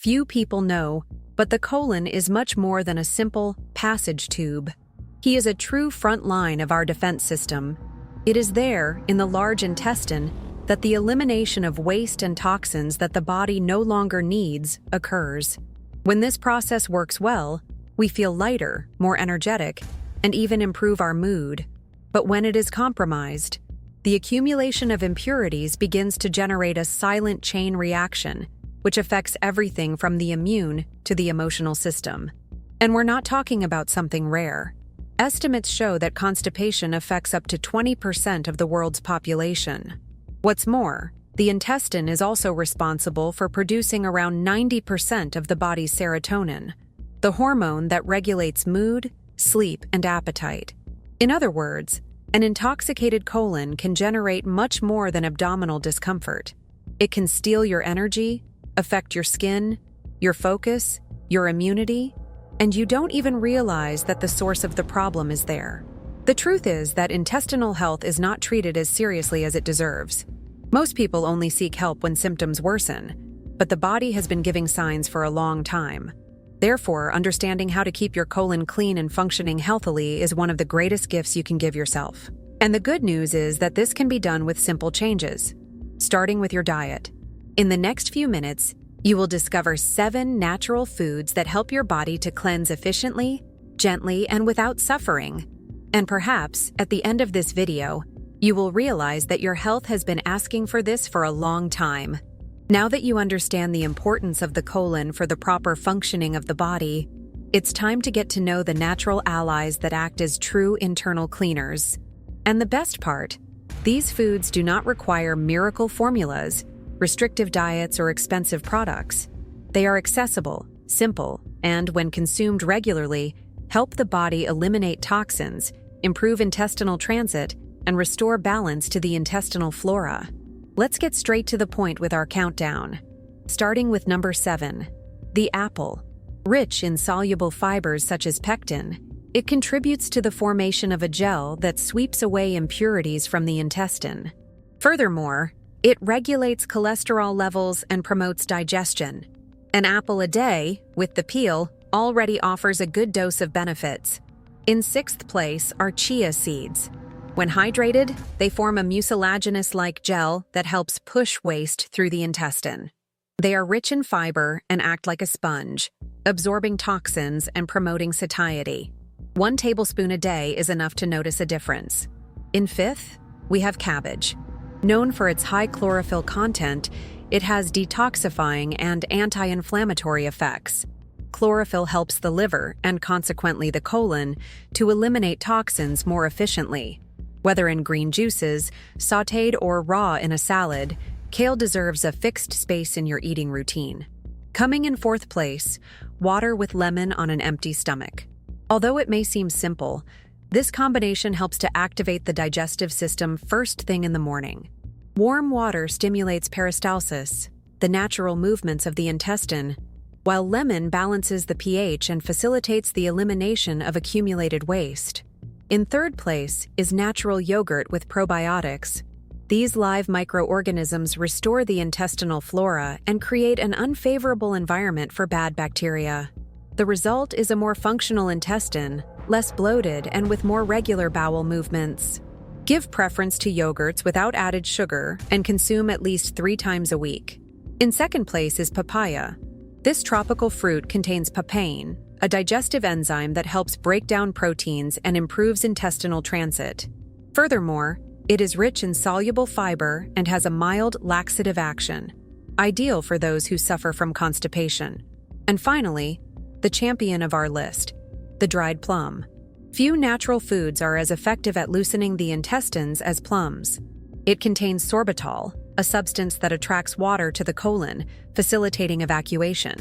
Few people know, but the colon is much more than a simple passage tube. He is a true front line of our defense system. It is there, in the large intestine, that the elimination of waste and toxins that the body no longer needs occurs. When this process works well, we feel lighter, more energetic, and even improve our mood. But when it is compromised, the accumulation of impurities begins to generate a silent chain reaction, which affects everything from the immune to the emotional system. And we're not talking about something rare. Estimates show that constipation affects up to 20% of the world's population. What's more, the intestine is also responsible for producing around 90% of the body's serotonin, the hormone that regulates mood, sleep, and appetite. In other words, an intoxicated colon can generate much more than abdominal discomfort. It can steal your energy, affect your skin, your focus, your immunity, and you don't even realize that the source of the problem is there. The truth is that intestinal health is not treated as seriously as it deserves. Most people only seek help when symptoms worsen, but the body has been giving signs for a long time. Therefore, understanding how to keep your colon clean and functioning healthily is one of the greatest gifts you can give yourself. And the good news is that this can be done with simple changes, starting with your diet. In the next few minutes, you will discover 7 natural foods that help your body to cleanse efficiently, gently, and without suffering. And perhaps, at the end of this video, you will realize that your health has been asking for this for a long time. Now that you understand the importance of the colon for the proper functioning of the body, it's time to get to know the natural allies that act as true internal cleaners. And the best part, these foods do not require miracle formulas, restrictive diets, or expensive products. They are accessible, simple, and, when consumed regularly, help the body eliminate toxins, improve intestinal transit, and restore balance to the intestinal flora. Let's get straight to the point with our countdown. Starting with number 7, the apple. Rich in soluble fibers such as pectin, it contributes to the formation of a gel that sweeps away impurities from the intestine. Furthermore, it regulates cholesterol levels and promotes digestion. An apple a day, with the peel, already offers a good dose of benefits. In 6th place are chia seeds. When hydrated, they form a mucilaginous-like gel that helps push waste through the intestine. They are rich in fiber and act like a sponge, absorbing toxins and promoting satiety. 1 tablespoon a day is enough to notice a difference. In 5th, we have cabbage. Known for its high chlorophyll content, it has detoxifying and anti-inflammatory effects. Chlorophyll helps the liver, and consequently the colon, to eliminate toxins more efficiently. Whether in green juices, sautéed or raw in a salad, kale deserves a fixed space in your eating routine. Coming in 4th place, water with lemon on an empty stomach. Although it may seem simple, this combination helps to activate the digestive system first thing in the morning. Warm water stimulates peristalsis, the natural movements of the intestine, while lemon balances the pH and facilitates the elimination of accumulated waste. In 3rd place is natural yogurt with probiotics. These live microorganisms restore the intestinal flora and create an unfavorable environment for bad bacteria. The result is a more functional intestine, less bloated, and with more regular bowel movements. Give preference to yogurts without added sugar and consume at least 3 times a week. In 2nd place is papaya. This tropical fruit contains papain, a digestive enzyme that helps break down proteins and improves intestinal transit. Furthermore, it is rich in soluble fiber and has a mild laxative action, ideal for those who suffer from constipation. And finally, the champion of our list, the dried plum. Few natural foods are as effective at loosening the intestines as plums. It contains sorbitol, a substance that attracts water to the colon, facilitating evacuation.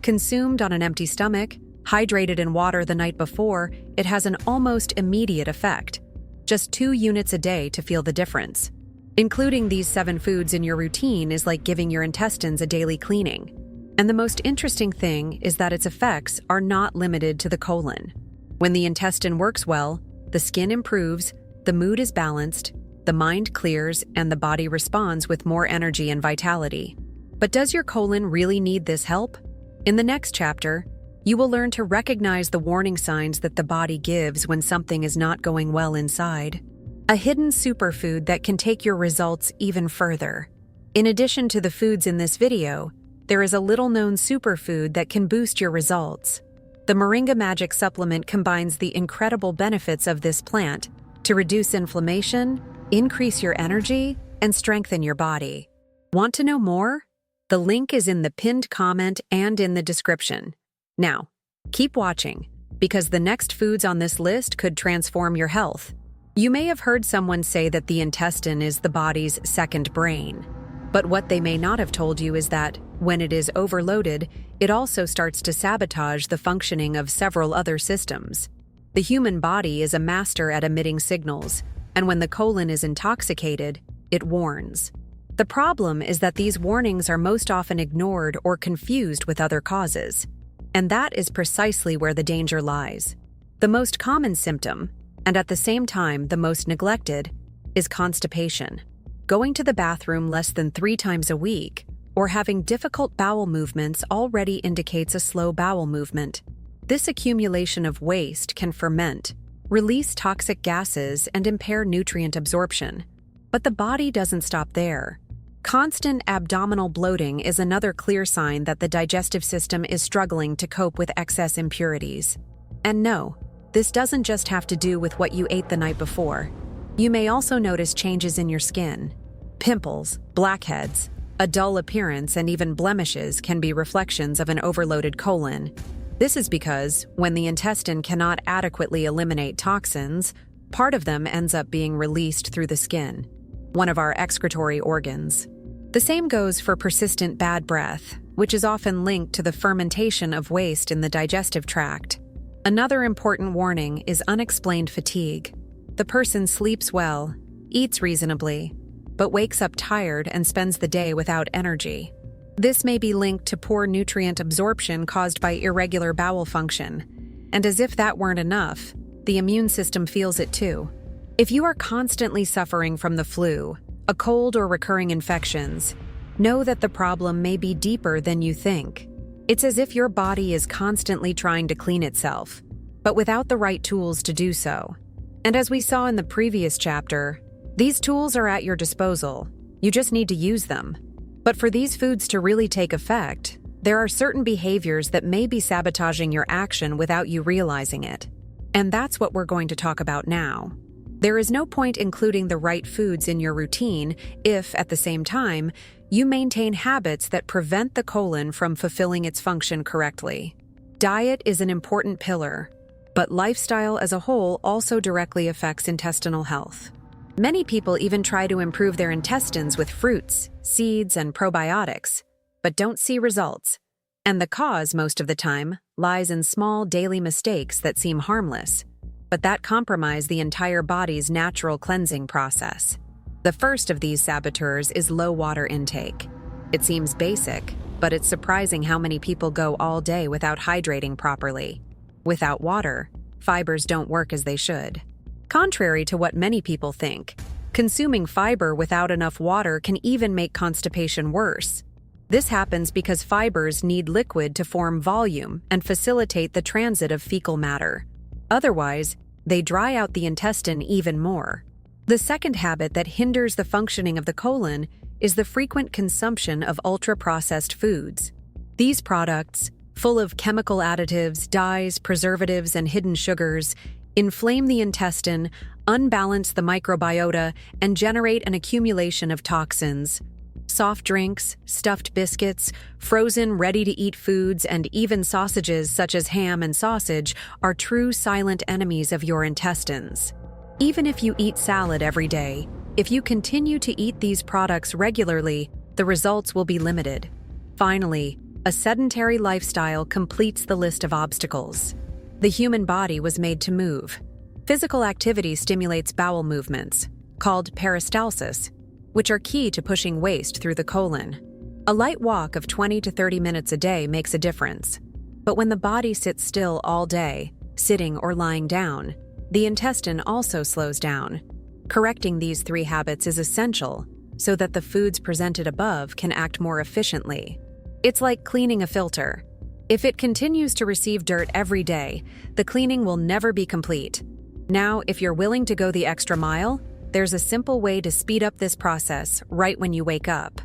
Consumed on an empty stomach, hydrated in water the night before, it has an almost immediate effect. Just 2 units a day to feel the difference. Including these 7 foods in your routine is like giving your intestines a daily cleaning. And the most interesting thing is that its effects are not limited to the colon. When the intestine works well, the skin improves, the mood is balanced, the mind clears, and the body responds with more energy and vitality. But does your colon really need this help? In the next chapter, you will learn to recognize the warning signs that the body gives when something is not going well inside. A hidden superfood that can take your results even further. In addition to the foods in this video, there is a little-known superfood that can boost your results. The Moringa Magic Supplement combines the incredible benefits of this plant to reduce inflammation, increase your energy, and strengthen your body. Want to know more? The link is in the pinned comment and in the description. Now, keep watching, because the next foods on this list could transform your health. You may have heard someone say that the intestine is the body's second brain. But what they may not have told you is that, when it is overloaded, it also starts to sabotage the functioning of several other systems. The human body is a master at emitting signals, and when the colon is intoxicated, it warns. The problem is that these warnings are most often ignored or confused with other causes. And that is precisely where the danger lies. The most common symptom, and at the same time the most neglected, is constipation. Going to the bathroom less than 3 times a week, or having difficult bowel movements already indicates a slow bowel movement. This accumulation of waste can ferment, release toxic gases, and impair nutrient absorption. But the body doesn't stop there. Constant abdominal bloating is another clear sign that the digestive system is struggling to cope with excess impurities. And no, this doesn't just have to do with what you ate the night before. You may also notice changes in your skin. Pimples, blackheads, a dull appearance, and even blemishes can be reflections of an overloaded colon. This is because, when the intestine cannot adequately eliminate toxins, part of them ends up being released through the skin, one of our excretory organs. The same goes for persistent bad breath, which is often linked to the fermentation of waste in the digestive tract. Another important warning is unexplained fatigue. The person sleeps well, eats reasonably, but wakes up tired and spends the day without energy. This may be linked to poor nutrient absorption caused by irregular bowel function. And as if that weren't enough, the immune system feels it too. If you are constantly suffering from the flu, a cold, or recurring infections, know that the problem may be deeper than you think. It's as if your body is constantly trying to clean itself, but without the right tools to do so. And as we saw in the previous chapter, these tools are at your disposal. You just need to use them. But for these foods to really take effect, there are certain behaviors that may be sabotaging your action without you realizing it. And that's what we're going to talk about now. There is no point including the right foods in your routine if, at the same time, you maintain habits that prevent the colon from fulfilling its function correctly. Diet is an important pillar, but lifestyle as a whole also directly affects intestinal health. Many people even try to improve their intestines with fruits, seeds, and probiotics, but don't see results. And the cause, most of the time, lies in small daily mistakes that seem harmless, but that compromise the entire body's natural cleansing process. The first of these saboteurs is low water intake. It seems basic, but it's surprising how many people go all day without hydrating properly. Without water, fibers don't work as they should. Contrary to what many people think, consuming fiber without enough water can even make constipation worse. This happens because fibers need liquid to form volume and facilitate the transit of fecal matter. Otherwise, they dry out the intestine even more. The second habit that hinders the functioning of the colon is the frequent consumption of ultra-processed foods. These products, full of chemical additives, dyes, preservatives, and hidden sugars, inflame the intestine, unbalance the microbiota, and generate an accumulation of toxins. Soft drinks, stuffed biscuits, frozen, ready-to-eat foods, and even sausages such as ham and sausage are true silent enemies of your intestines. Even if you eat salad every day, if you continue to eat these products regularly, the results will be limited. Finally, a sedentary lifestyle completes the list of obstacles. The human body was made to move. Physical activity stimulates bowel movements, called peristalsis, which are key to pushing waste through the colon. A light walk of 20 to 30 minutes a day makes a difference. But when the body sits still all day, sitting or lying down, the intestine also slows down. Correcting these 3 habits is essential so that the foods presented above can act more efficiently. It's like cleaning a filter. If it continues to receive dirt every day, the cleaning will never be complete. Now, if you're willing to go the extra mile, there's a simple way to speed up this process right when you wake up.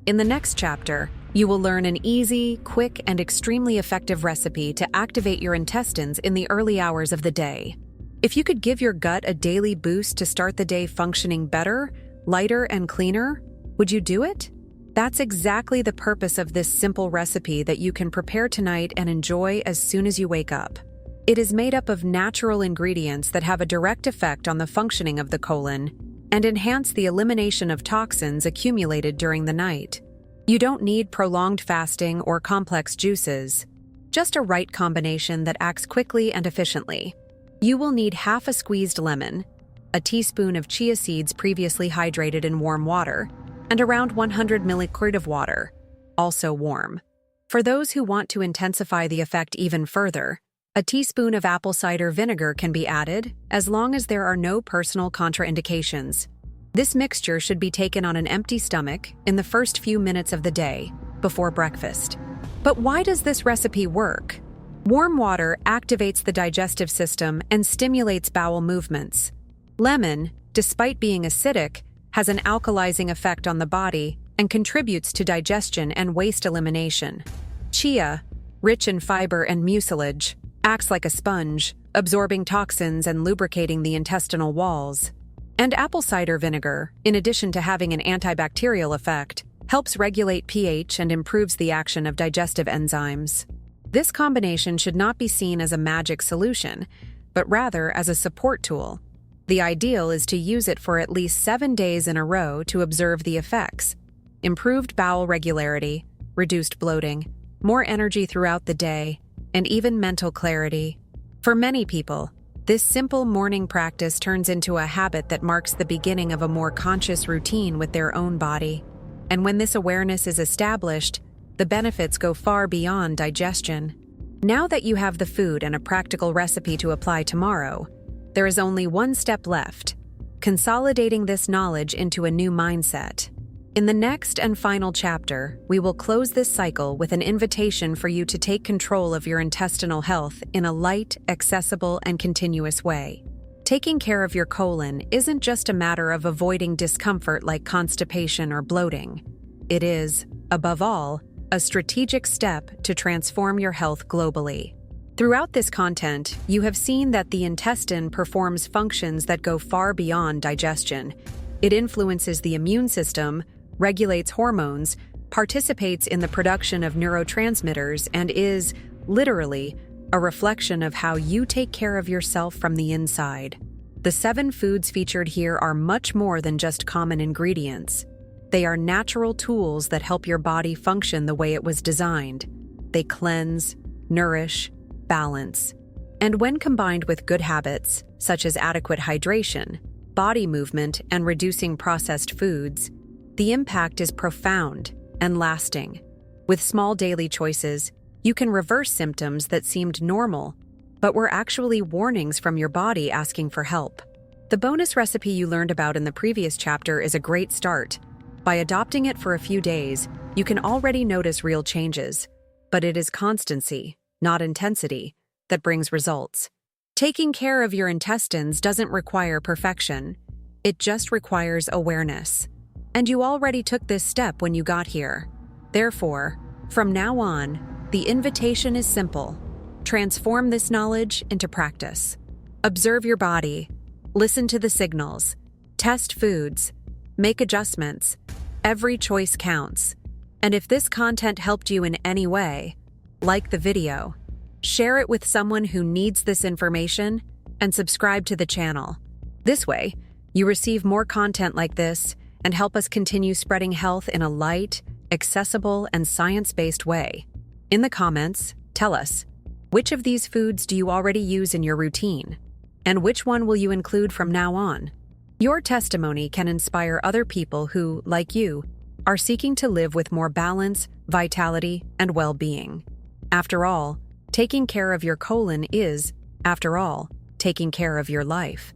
In the next chapter, you will learn an easy, quick, and extremely effective recipe to activate your intestines in the early hours of the day. If you could give your gut a daily boost to start the day functioning better, lighter, and cleaner, would you do it? That's exactly the purpose of this simple recipe that you can prepare tonight and enjoy as soon as you wake up. It is made up of natural ingredients that have a direct effect on the functioning of the colon and enhance the elimination of toxins accumulated during the night. You don't need prolonged fasting or complex juices, just a right combination that acts quickly and efficiently. You will need half a squeezed lemon, a teaspoon of chia seeds previously hydrated in warm water, and around 100 ml of water, also warm. For those who want to intensify the effect even further, a teaspoon of apple cider vinegar can be added as long as there are no personal contraindications. This mixture should be taken on an empty stomach in the first few minutes of the day, before breakfast. But why does this recipe work? Warm water activates the digestive system and stimulates bowel movements. Lemon, despite being acidic, has an alkalizing effect on the body and contributes to digestion and waste elimination. Chia, rich in fiber and mucilage, acts like a sponge, absorbing toxins and lubricating the intestinal walls. And apple cider vinegar, in addition to having an antibacterial effect, helps regulate pH and improves the action of digestive enzymes. This combination should not be seen as a magic solution, but rather as a support tool. The ideal is to use it for at least 7 days in a row to observe the effects: improved bowel regularity, reduced bloating, more energy throughout the day, and even mental clarity. For many people, this simple morning practice turns into a habit that marks the beginning of a more conscious routine with their own body. And when this awareness is established, the benefits go far beyond digestion. Now that you have the food and a practical recipe to apply tomorrow, there is only one step left: consolidating this knowledge into a new mindset. In the next and final chapter, we will close this cycle with an invitation for you to take control of your intestinal health in a light, accessible, and continuous way. Taking care of your colon isn't just a matter of avoiding discomfort like constipation or bloating. It is, above all, a strategic step to transform your health globally. Throughout this content, you have seen that the intestine performs functions that go far beyond digestion. It influences the immune system, regulates hormones, participates in the production of neurotransmitters, and is, literally, a reflection of how you take care of yourself from the inside. The 7 foods featured here are much more than just common ingredients. They are natural tools that help your body function the way it was designed. They cleanse, nourish, balance. And when combined with good habits, such as adequate hydration, body movement, and reducing processed foods, the impact is profound and lasting. With small daily choices, you can reverse symptoms that seemed normal, but were actually warnings from your body asking for help. The bonus recipe you learned about in the previous chapter is a great start. By adopting it for a few days, you can already notice real changes, but it is constancy, not intensity, that brings results. Taking care of your intestines doesn't require perfection. It just requires awareness. And you already took this step when you got here. Therefore, from now on, the invitation is simple. Transform this knowledge into practice. Observe your body. Listen to the signals. Test foods. Make adjustments. Every choice counts. And if this content helped you in any way, like the video, share it with someone who needs this information, and subscribe to the channel. This way, you receive more content like this and help us continue spreading health in a light, accessible, and science-based way. In the comments, tell us, which of these foods do you already use in your routine? And which one will you include from now on? Your testimony can inspire other people who, like you, are seeking to live with more balance, vitality, and well-being. After all, taking care of your colon is, after all, taking care of your life.